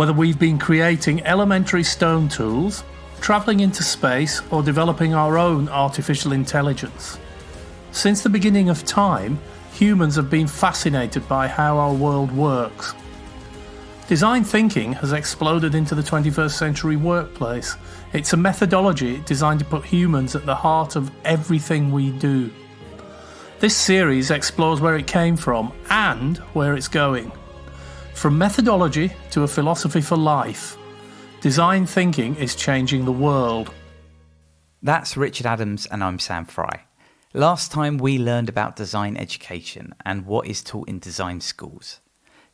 Whether we've been creating elementary stone tools, travelling into space, or developing our own artificial intelligence. Since the beginning of time, humans have been fascinated by how our world works. Design thinking has exploded into the 21st century workplace. It's a methodology designed to put humans at the heart of everything we do. This series explores where it came from and where it's going. From methodology to a philosophy for life, design thinking is changing the world. That's Richard Adams and I'm Sam Fry. Last time we learned about design education and what is taught in design schools.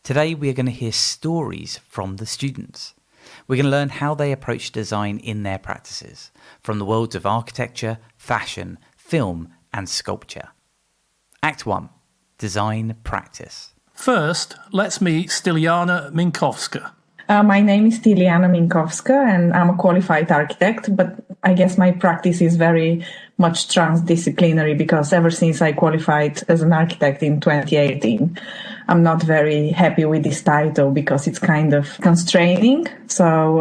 Today we are going to hear stories from the students. We're going to learn how they approach design in their practices, from the worlds of architecture, fashion, film and sculpture. Act 1. Design Practice. First, let's meet Styliana Minkowska. My name is Styliana Minkowska and I'm a qualified architect, but I guess my practice is very much transdisciplinary because ever since I qualified as an architect in 2018, I'm not very happy with this title because it's kind of constraining. So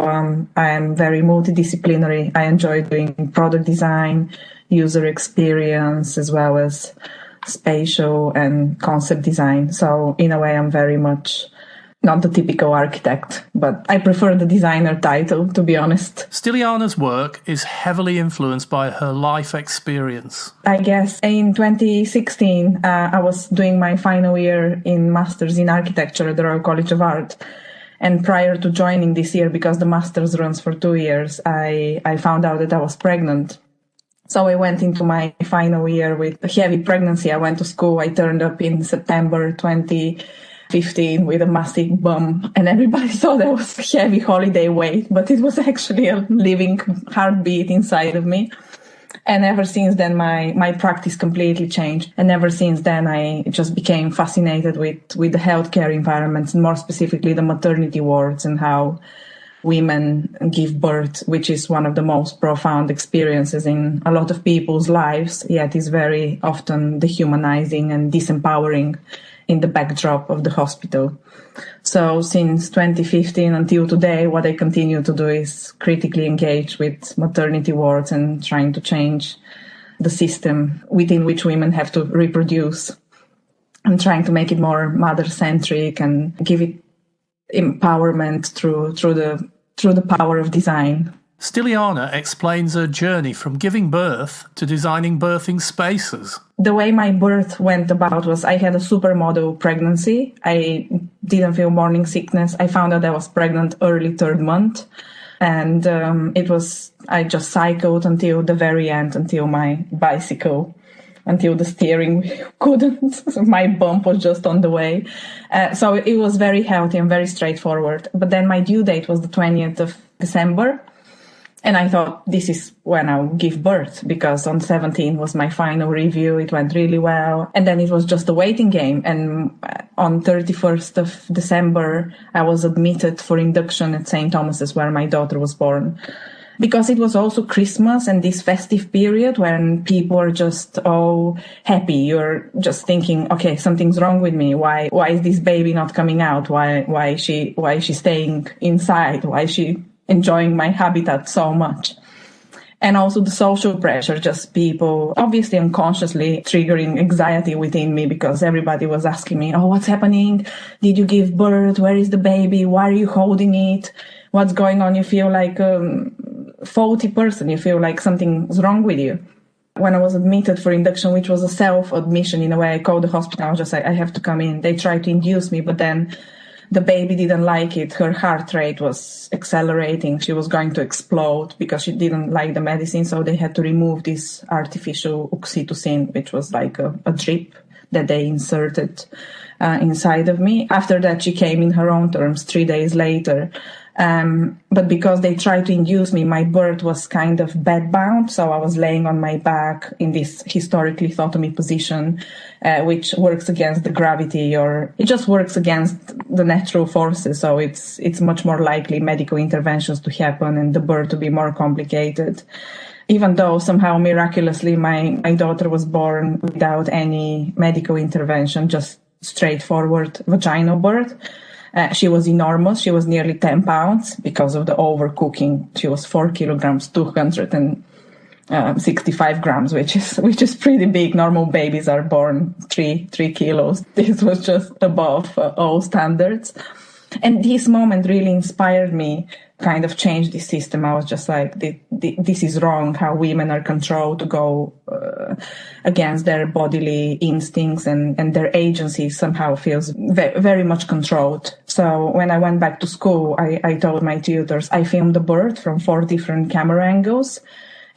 I am very multidisciplinary. I enjoy doing product design, user experience, as well as spatial and concept design. So in a way, I'm very much not the typical architect, but I prefer the designer title, to be honest. Styliana's work is heavily influenced by her life experience. I guess in 2016, I was doing my final year in Masters in Architecture at the Royal College of Art. And prior to joining this year, because the Masters runs for 2 years, I found out that I was pregnant. So I went into my final year with a heavy pregnancy. I went to school. I turned up in September 2015 with a massive bum, and everybody thought that was a heavy holiday weight, but it was actually a living heartbeat inside of me. And ever since then, my practice completely changed. And ever since then, I just became fascinated with the healthcare environments, and more specifically the maternity wards and how women give birth, which is one of the most profound experiences in a lot of people's lives, yet is very often dehumanizing and disempowering in the backdrop of the hospital. So since 2015 until today, what I continue to do is critically engage with maternity wards and trying to change the system within which women have to reproduce, and trying to make it more mother-centric and give it empowerment through the power of design. Styliana explains her journey from giving birth to designing birthing spaces. The way my birth went about was I had a supermodel pregnancy. I didn't feel morning sickness. I found out I was pregnant early 3rd month. And I just cycled until the very end, until my bicycle, until the steering wheel couldn't. My bump was just on the way. So it was very healthy and very straightforward. But then my due date was the 20th of December. And I thought, this is when I'll give birth, because on 17 was my final review. It went really well. And then it was just a waiting game. And on 31st of December, I was admitted for induction at St. Thomas's, where my daughter was born. Because it was also Christmas and this festive period when people are just all happy. You're just thinking, okay, something's wrong with me. Why is this baby not coming out? Why is she staying inside? Why is she enjoying my habitat so much? And also the social pressure, just people obviously unconsciously triggering anxiety within me, because everybody was asking me, oh, what's happening? Did you give birth? Where is the baby? Why are you holding it? What's going on? You feel like a faulty person. You feel like something's wrong with you. When I was admitted for induction, which was a self-admission in a way, I called the hospital. I was just like, I have to come in. They tried to induce me, but then the baby didn't like it. Her heart rate was accelerating. She was going to explode because she didn't like the medicine. So they had to remove this artificial oxytocin, which was like a drip that they inserted inside of me. After that, she came in her own terms 3 days later. But because they tried to induce me, my birth was kind of bed-bound. So I was laying on my back in this historic lithotomy position, which works against the gravity, or it just works against the natural forces. So it's much more likely medical interventions to happen and the birth to be more complicated. Even though somehow miraculously my daughter was born without any medical intervention, just straightforward vaginal birth. She was enormous. She was nearly 10 pounds because of the overcooking. She was 4 kilograms, 265 grams, which is pretty big. Normal babies are born 3 kilos. This was just above all standards. And this moment really inspired me, kind of changed the system. I was just like, this is wrong, how women are controlled to go against their bodily instincts, and their agency somehow feels very much controlled. So when I went back to school, I told my tutors, I filmed the birth from 4 different camera angles.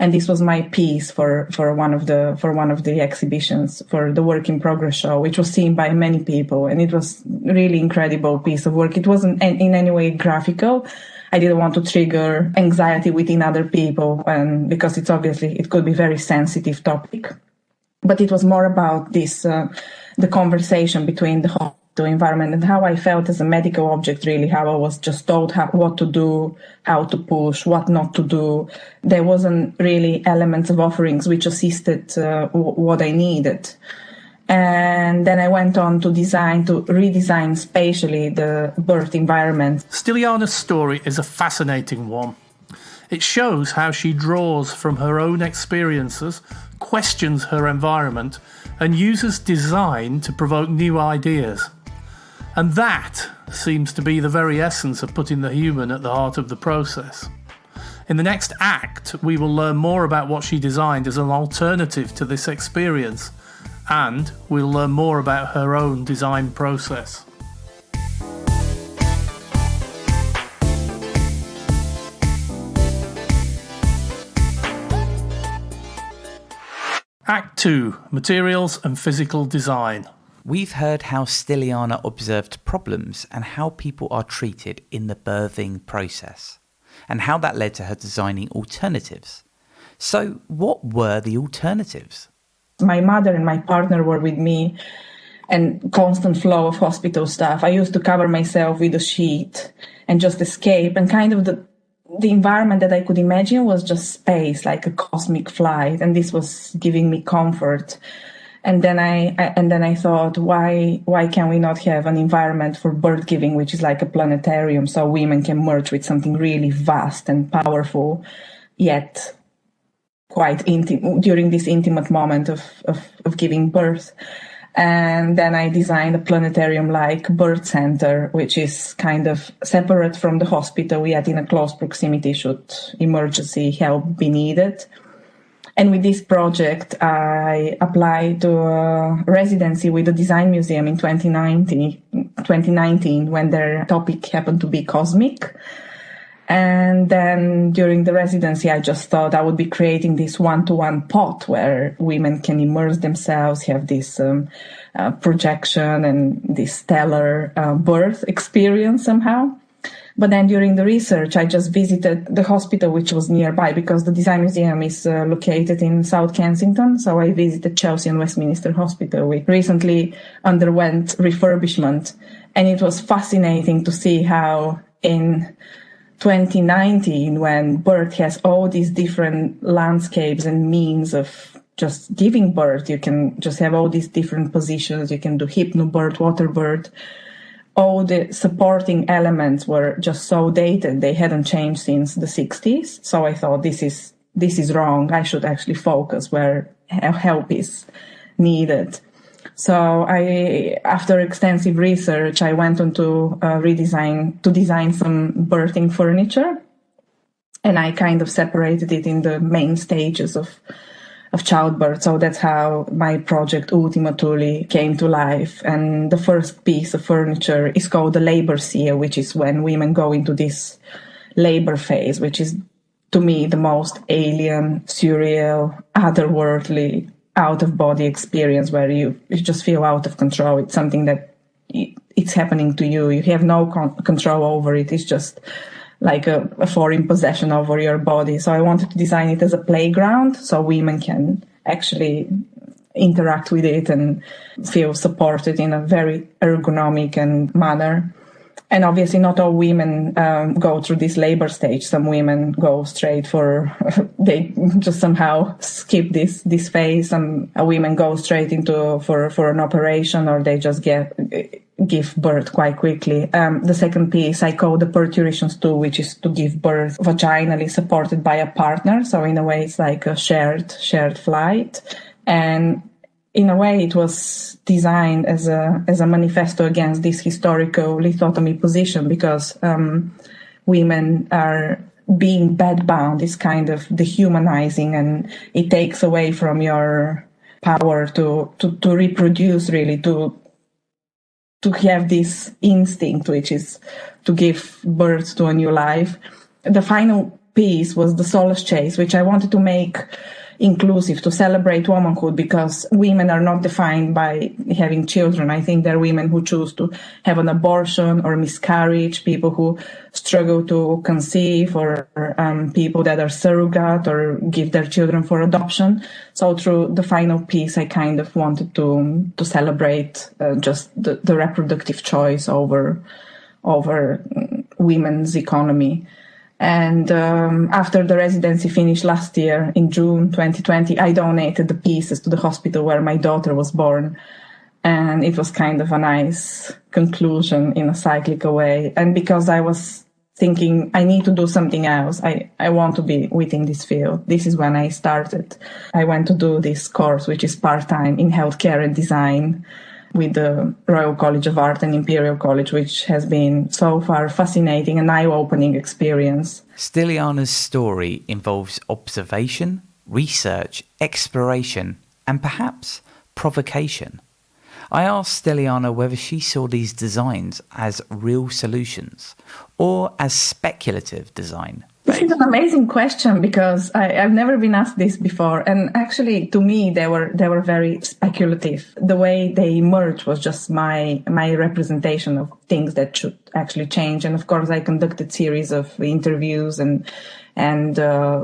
And this was my piece for one of the exhibitions, for the work in progress show, which was seen by many people. And it was really incredible piece of work. It wasn't in any way graphical. I didn't want to trigger anxiety within other people, and because it could be very sensitive topic. But it was more about this, the conversation between the hospital environment and how I felt as a medical object, really, how I was just told what to do, how to push, what not to do. There wasn't really elements of offerings which assisted what I needed. And then I went on to redesign spatially the birth environment. Styliana's story is a fascinating one. It shows how she draws from her own experiences, questions her environment, and uses design to provoke new ideas. And that seems to be the very essence of putting the human at the heart of the process. In the next act, we will learn more about what she designed as an alternative to this experience, and we'll learn more about her own design process. Act 2, Materials and Physical Design. We've heard how Styliana observed problems and how people are treated in the birthing process, and how that led to her designing alternatives. So what were the alternatives? My mother and my partner were with me, and constant flow of hospital staff. I used to cover myself with a sheet and just escape, and kind of the environment that I could imagine was just space, like a cosmic flight, and this was giving me comfort. And then I thought, why can we not have an environment for birth giving, which is like a planetarium, so women can merge with something really vast and powerful, yet quite intimate during this intimate moment of giving birth. And then I designed a planetarium-like birth center, which is kind of separate from the hospital, yet in a close proximity should emergency help be needed. And with this project, I applied to a residency with the Design Museum in 2019, when their topic happened to be cosmic. And then during the residency, I just thought I would be creating this one-to-one pot where women can immerse themselves, have this projection and this stellar birth experience somehow. But then during the research, I just visited the hospital, which was nearby, because the Design Museum is located in South Kensington. So I visited Chelsea and Westminster Hospital, which recently underwent refurbishment. And it was fascinating to see how in 2019, when birth has all these different landscapes and means of just giving birth, you can just have all these different positions. You can do hypnobirth, water birth. All the supporting elements were just so dated. They hadn't changed since the 60s. So I thought this is wrong. I should actually focus where help is needed. So after extensive research, I went on to design some birthing furniture. And I kind of separated it in the main stages of childbirth. So that's how my project ultimately came to life. And the first piece of furniture is called the labor seer, which is when women go into this labor phase, which is, to me, the most alien, surreal, otherworldly, out-of-body experience where you just feel out of control. It's something that it's happening to you. You have no control over it. It's just like a foreign possession over your body. So I wanted to design it as a playground so women can actually interact with it and feel supported in a very ergonomic and manner. And obviously not all women go through this labor stage. Some women go straight they just somehow skip this phase. Some women go straight for an operation, or they just give birth quite quickly. The second piece I call the parturition stool, which is to give birth vaginally supported by a partner. So in a way, it's like a shared flight. And in a way, it was designed as a manifesto against this historical lithotomy position, because women are being bedbound is kind of dehumanizing, and it takes away from your power to reproduce, really, to have this instinct, which is to give birth to a new life. The final piece was the Solace Chase, which I wanted to make inclusive, to celebrate womanhood, because women are not defined by having children. I think there are women who choose to have an abortion or miscarriage, people who struggle to conceive, or people that are surrogate or give their children for adoption. So through the final piece, I kind of wanted to celebrate just the reproductive choice over women's economy. And after the residency finished last year, in June 2020, I donated the pieces to the hospital where my daughter was born. And it was kind of a nice conclusion in a cyclical way. And because I was thinking I need to do something else, I want to be within this field, this is when I started. I went to do this course, which is part-time in healthcare and design, with the Royal College of Art and Imperial College, which has been so far fascinating and eye-opening experience. Stiliana's story involves observation, research, exploration, and perhaps provocation. I asked Stiliana whether she saw these designs as real solutions or as speculative design. This is an amazing question, because I've never been asked this before. And actually, to me, they were very speculative. The way they emerged was just my representation of things that should actually change. And of course, I conducted series of interviews and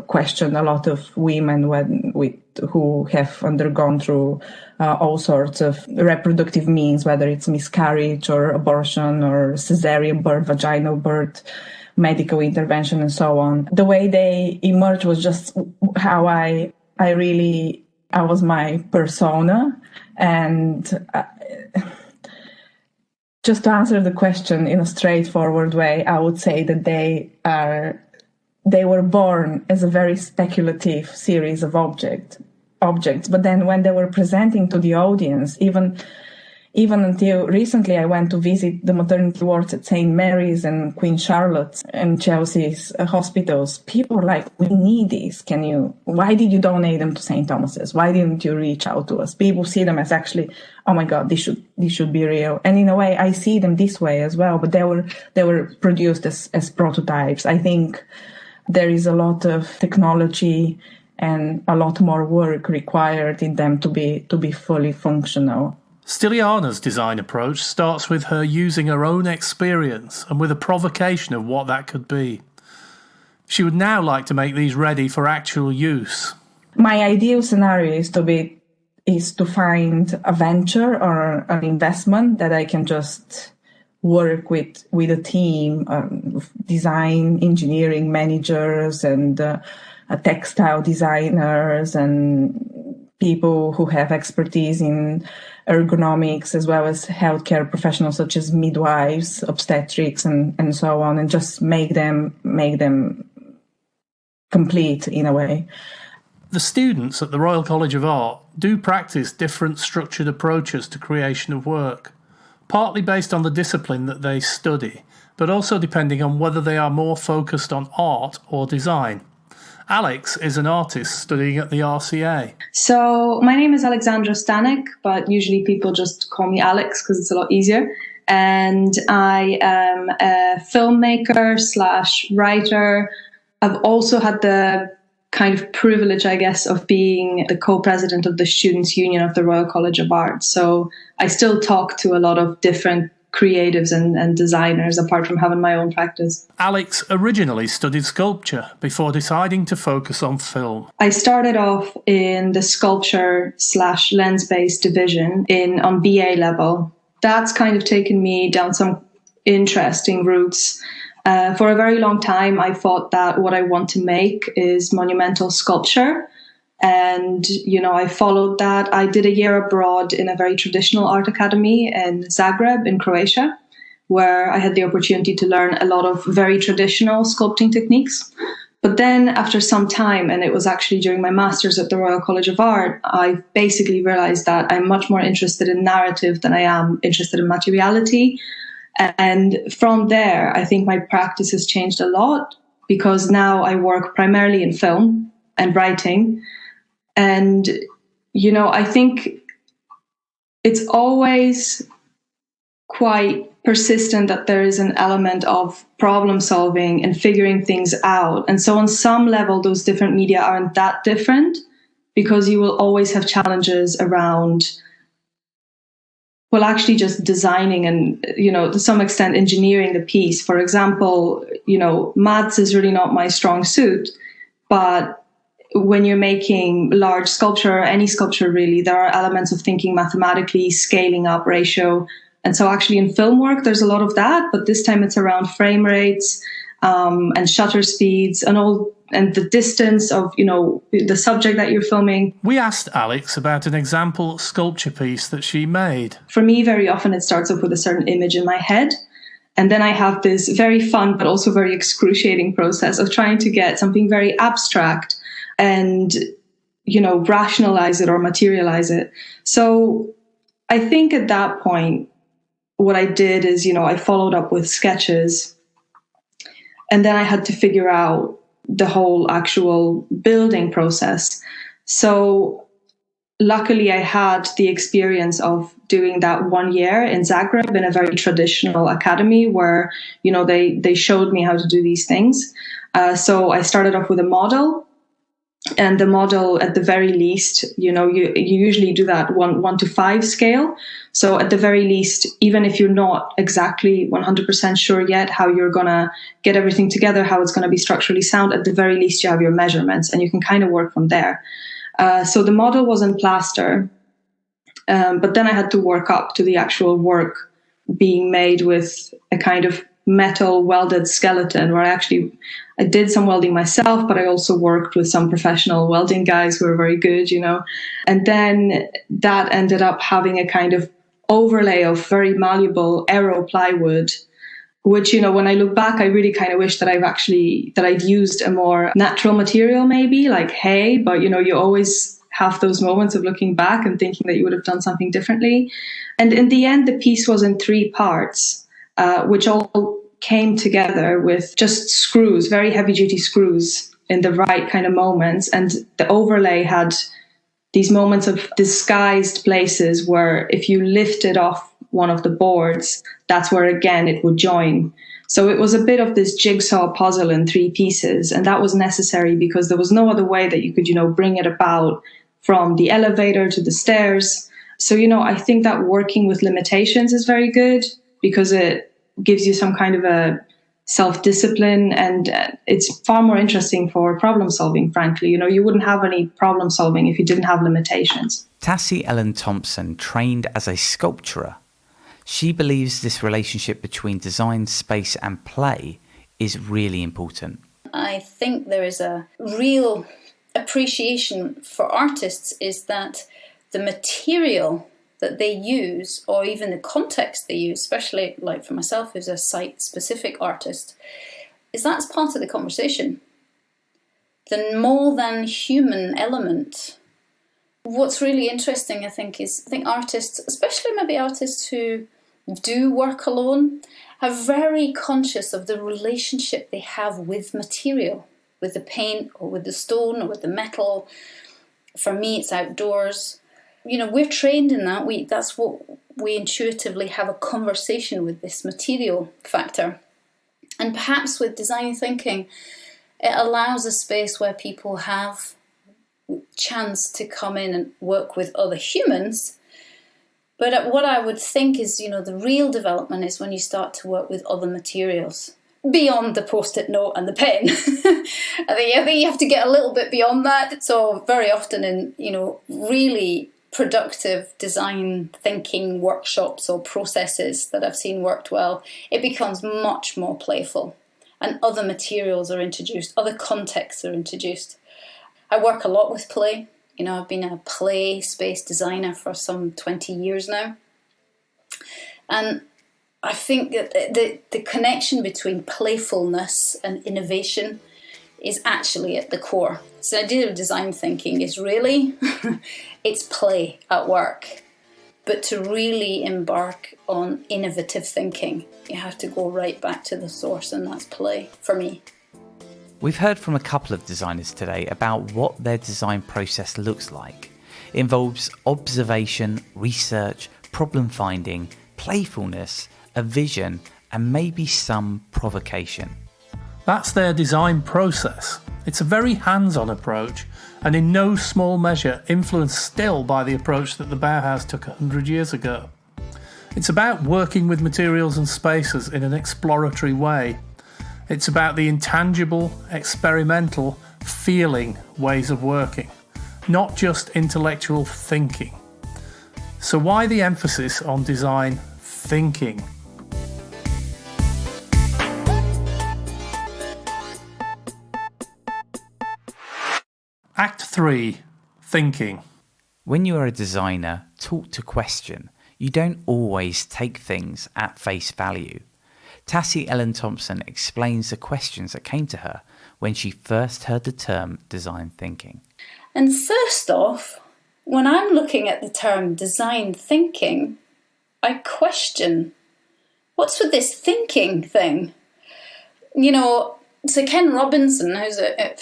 questioned a lot of women who have undergone through all sorts of reproductive means, whether it's miscarriage or abortion or cesarean birth, vaginal birth, medical intervention, and so on. The way they emerged was just how I was my persona. And just to answer the question in a straightforward way, I would say that they were born as a very speculative series of objects. But then when they were presenting to the audience, even until recently, I went to visit the maternity wards at St. Mary's and Queen Charlotte's and Chelsea's hospitals. People were like, we need these. Why did you donate them to St. Thomas's? Why didn't you reach out to us? People see them as actually, oh my God, this should be real. And in a way, I see them this way as well, but they were produced as prototypes. I think there is a lot of technology and a lot more work required in them to be fully functional. Stiliana's design approach starts with her using her own experience and with a provocation of what that could be. She would now like to make these ready for actual use. My ideal scenario is to find a venture or an investment that I can just work with a team of design, engineering managers, and textile designers, and people who have expertise in ergonomics, as well as healthcare professionals such as midwives, obstetrics, and so on, and just make them complete in a way. The students at the Royal College of Art do practice different structured approaches to creation of work, partly based on the discipline that they study, but also depending on whether they are more focused on art or design. Alex is an artist studying at the RCA. So my name is Alexandra Stanek, but usually people just call me Alex because it's a lot easier. And I am a filmmaker / writer. I've also had the kind of privilege, I guess, of being the co-president of the Students' Union of the Royal College of Art. So I still talk to a lot of different creatives and designers, apart from having my own practice. Alex originally studied sculpture before deciding to focus on film. I started off in the sculpture / lens-based division on BA level. That's kind of taken me down some interesting routes. For a very long time, I thought that what I want to make is monumental sculpture. And, I followed that. I did a year abroad in a very traditional art academy in Zagreb in Croatia, where I had the opportunity to learn a lot of very traditional sculpting techniques. But then after some time, and it was actually during my master's at the Royal College of Art, I basically realized that I'm much more interested in narrative than I am interested in materiality. And from there, I think my practice has changed a lot, because now I work primarily in film and writing. And, I think it's always quite persistent that there is an element of problem solving and figuring things out. And so on some level, those different media aren't that different, because you will always have challenges around, well, actually just designing and, to some extent engineering the piece. For example, maths is really not my strong suit, but when you're making large sculpture, or any sculpture really, there are elements of thinking mathematically, scaling up, ratio. And so actually in film work, there's a lot of that, but this time it's around frame rates and shutter speeds and the distance of, the subject that you're filming. We asked Alex about an example sculpture piece that she made. For me, very often it starts off with a certain image in my head. And then I have this very fun, but also very excruciating process of trying to get something very abstract and, rationalize it or materialize it. So I think at that point, what I did is, I followed up with sketches, and then I had to figure out the whole actual building process. So luckily I had the experience of doing that 1 year in Zagreb in a very traditional academy where, they showed me how to do these things. So I started off with a model. And the model, at the very least, you usually do that 1 to 5 scale. So at the very least, even if you're not exactly 100% sure yet how you're going to get everything together, how it's going to be structurally sound, at the very least, you have your measurements and you can kind of work from there. So the model was in plaster, but then I had to work up to the actual work being made with a kind of metal welded skeleton, where I did some welding myself, but I also worked with some professional welding guys who are very good, and then that ended up having a kind of overlay of very malleable aero plywood, which, when I look back, I really kind of wish that I'd used a more natural material, maybe like hay, but you always have those moments of looking back and thinking that you would have done something differently. And in the end, the piece was in 3 parts. Which all came together with just screws, very heavy duty screws in the right kind of moments. And the overlay had these moments of disguised places where if you lifted off one of the boards, that's where again it would join. So it was a bit of this jigsaw puzzle in 3 pieces. And that was necessary because there was no other way that you could, bring it about from the elevator to the stairs. So, I think that working with limitations is very good, because it gives you some kind of a self-discipline, and it's far more interesting for problem solving, frankly. You wouldn't have any problem solving if you didn't have limitations. Tassie Ellen Thompson trained as a sculptor. She believes this relationship between design, space and play is really important. I think there is a real appreciation for artists is that the material that they use, or even the context they use, especially like for myself who's a site-specific artist, is that's part of the conversation. The more than human element. What's really interesting, I think artists, especially maybe artists who do work alone, are very conscious of the relationship they have with material, with the paint or with the stone or with the metal. For me, it's outdoors. We're trained in that. That's what we intuitively have a conversation with, this material factor. And perhaps with design thinking, it allows a space where people have chance to come in and work with other humans. But what I would think is, the real development is when you start to work with other materials beyond the post-it note and the pen. I think you have to get a little bit beyond that. So very often in, really productive design thinking workshops or processes that I've seen worked well, it becomes much more playful and other materials are introduced, other contexts are introduced. I work a lot with play. You know, I've been a play space designer for some 20 years now. And I think that the connection between playfulness and innovation is actually at the core. So the idea of design thinking is really, it's play at work. But to really embark on innovative thinking, you have to go right back to the source, and that's play for me. We've heard from a couple of designers today about what their design process looks like. It involves observation, research, problem finding, playfulness, a vision, and maybe some provocation. That's their design process. It's a very hands-on approach, and in no small measure influenced still by the approach that the Bauhaus took 100 years ago. It's about working with materials and spaces in an exploratory way. It's about the intangible, experimental, feeling ways of working, not just intellectual thinking. So why the emphasis on design thinking? Act 3. Thinking. When you are a designer taught to question, you don't always take things at face value. Tassie Ellen Thompson explains the questions that came to her when she first heard the term design thinking. And first off, when I'm looking at the term design thinking, I question, what's with this thinking thing? You know, so Ken Robinson, who's a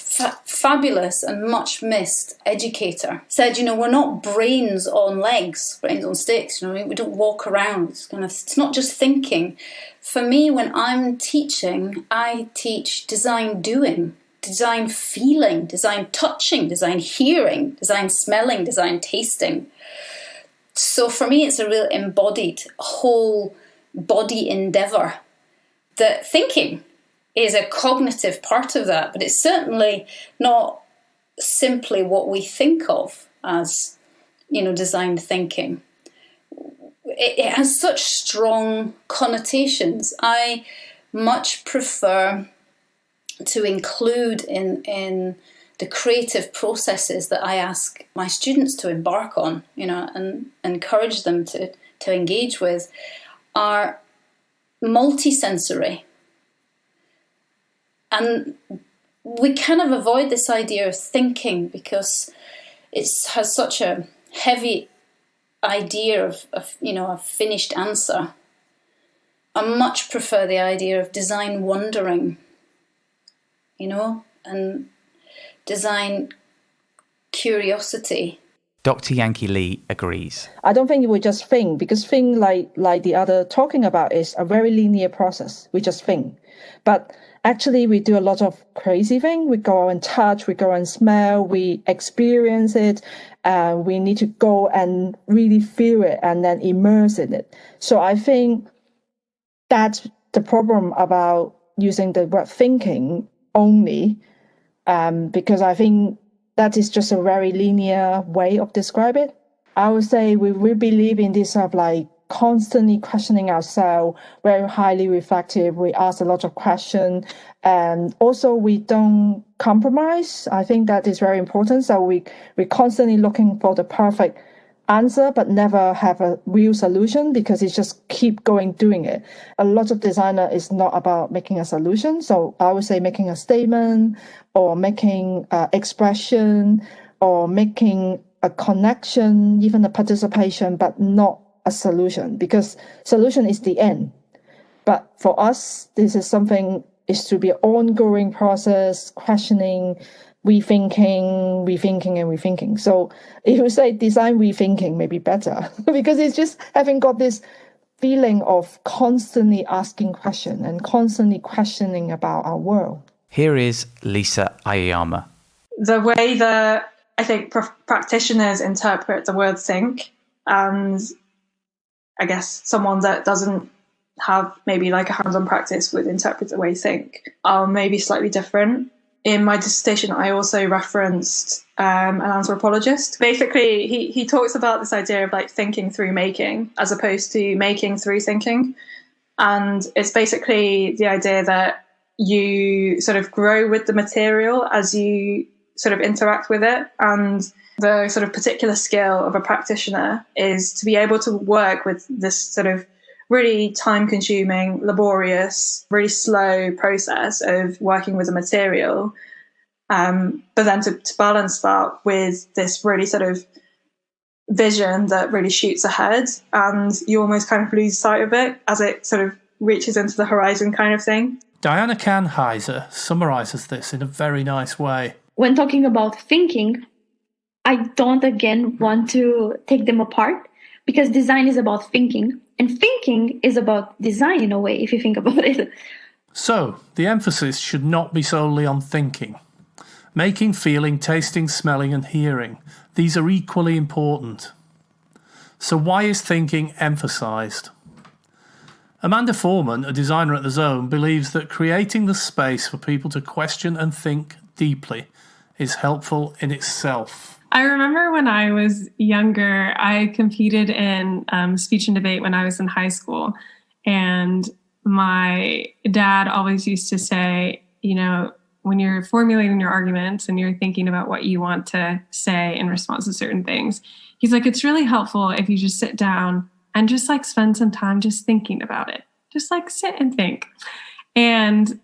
fabulous and much missed educator, said, you know, we're not brains on legs, brains on sticks. You know, we don't walk around. It's not just thinking. For me, when I'm teaching, I teach design doing, design feeling, design touching, design hearing, design smelling, design tasting. So for me, it's a real embodied, whole body endeavour. That thinking is a cognitive part of that, but it's certainly not simply what we think of as, you know, design thinking. It has such strong connotations. I much prefer to include in the creative processes that I ask my students to embark on, you know, and encourage them to engage with, are multisensory. And we kind of avoid this idea of thinking because it has such a heavy idea of you know, a finished answer. I much prefer the idea of design wondering, you know, and design curiosity. Dr. Yankee Lee agrees. I don't think we just think, because think like the other talking about is a very linear process. We just think. But actually, we do a lot of crazy things. We go and touch, we go and smell, we experience it. We need to go and really feel it and then immerse in it. So I think that's the problem about using the word thinking only, because I think that is just a very linear way of describing it. I would say we believe in this sort of like constantly questioning ourselves, very highly reflective. We ask a lot of questions, and also we don't compromise. I think that is very important. So we're constantly looking for the perfect answer, but never have a real solution, because it's just keep going doing it. A lot of designer is not about making a solution. So I would say making a statement, or making expression, or making a connection, even a participation, but not a solution, because solution is the end. But for us, this is something is to be an ongoing process, questioning, rethinking. So if you say design rethinking, maybe better, because it's just having got this feeling of constantly asking questions and constantly questioning about our world. Here is Lisa Aoyama. The way that I think practitioners interpret the word think, and I guess someone that doesn't have maybe like a hands-on practice would interpret the way think are maybe slightly different. In my dissertation, I also referenced an anthropologist. Basically, he talks about this idea of like thinking through making as opposed to making through thinking. And it's basically the idea that you sort of grow with the material as you sort of interact with it. And the sort of particular skill of a practitioner is to be able to work with this sort of really time-consuming, laborious, really slow process of working with a material, but then to balance that with this really sort of vision that really shoots ahead, and you almost kind of lose sight of it as it sort of reaches into the horizon kind of thing. Diana Kanheiser summarises this in a very nice way. When talking about thinking, I don't again want to take them apart, because design is about thinking, and thinking is about design in a way, if you think about it. So, the emphasis should not be solely on thinking. Making, feeling, tasting, smelling and hearing, these are equally important. So why is thinking emphasised? Amanda Foreman, a designer at The Zone, believes that creating the space for people to question and think deeply is helpful in itself. I remember when I was younger, I competed in speech and debate when I was in high school. And my dad always used to say, you know, when you're formulating your arguments and you're thinking about what you want to say in response to certain things, he's like, it's really helpful if you just sit down and just like spend some time just thinking about it. Just like sit and think. And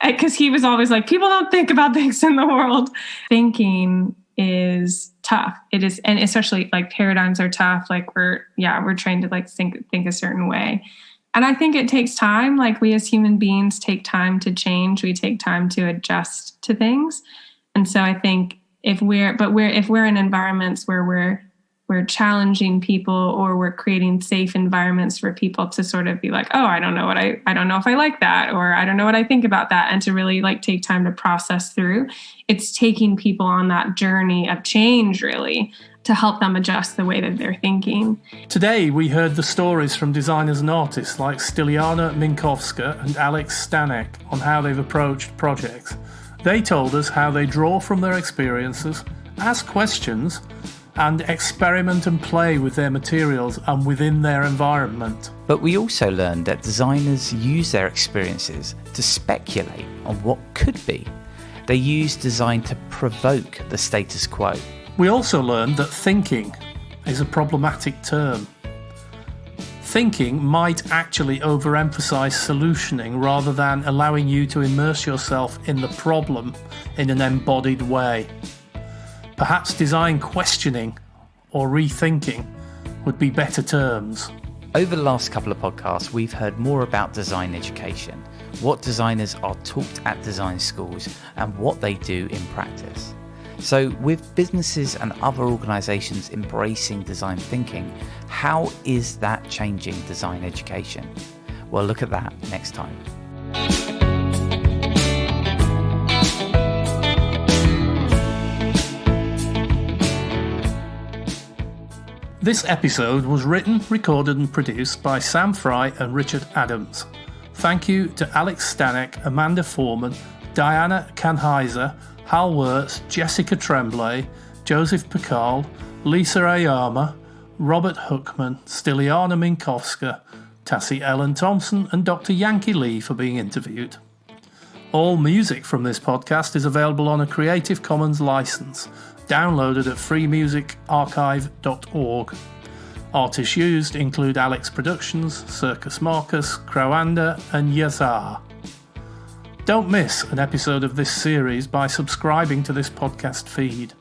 because he was always like, people don't think about things in the world. Thinking is tough. It is, and especially like paradigms are tough. Like we're trained to like think a certain way. And I think it takes time. Like we as human beings take time to change. We take time to adjust to things. And so I think if we're in environments where we're challenging people, or we're creating safe environments for people to sort of be like, oh, I don't know if I like that, or I don't know what I think about that, and to really like take time to process through. It's taking people on that journey of change, really, to help them adjust the way that they're thinking. Today we heard the stories from designers and artists like Styliana Minkowska and Alex Stanek on how they've approached projects. They told us how they draw from their experiences, ask questions, and experiment and play with their materials and within their environment. But we also learned that designers use their experiences to speculate on what could be. They use design to provoke the status quo. We also learned that thinking is a problematic term. Thinking might actually overemphasize solutioning rather than allowing you to immerse yourself in the problem in an embodied way. Perhaps design questioning or rethinking would be better terms. Over the last couple of podcasts, we've heard more about design education, what designers are taught at design schools, and what they do in practice. So with businesses and other organisations embracing design thinking, how is that changing design education? Well, look at that next time. This episode was written, recorded and produced by Sam Fry and Richard Adams. Thank you to Alex Stanek, Amanda Foreman, Diana Kanheiser, Hal Wirtz, Jessica Tremblay, Joseph Picarl, Lisa Ayama, Robert Hookman, Styliana Minkowska, Tassie Ellen Thompson and Dr. Yankee Lee for being interviewed. All music from this podcast is available on a Creative Commons license, downloaded at freemusicarchive.org. Artists used include Alex Productions, Circus Marcus, Croanda and Yazar. Don't miss an episode of this series by subscribing to this podcast feed.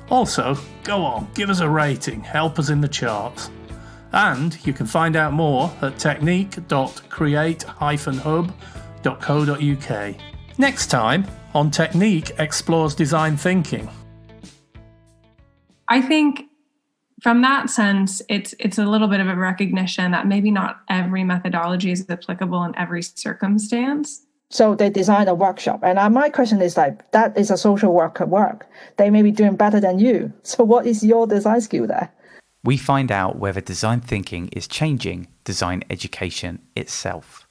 Also, go on, give us a rating, help us in the charts. And you can find out more at technique.create-hub.co.uk. Next time on Technique Explores Design Thinking. I think from that sense, it's a little bit of a recognition that maybe not every methodology is applicable in every circumstance. So they design a workshop. And my question is like, that is a social worker work. They may be doing better than you. So what is your design skill there? We find out whether design thinking is changing design education itself.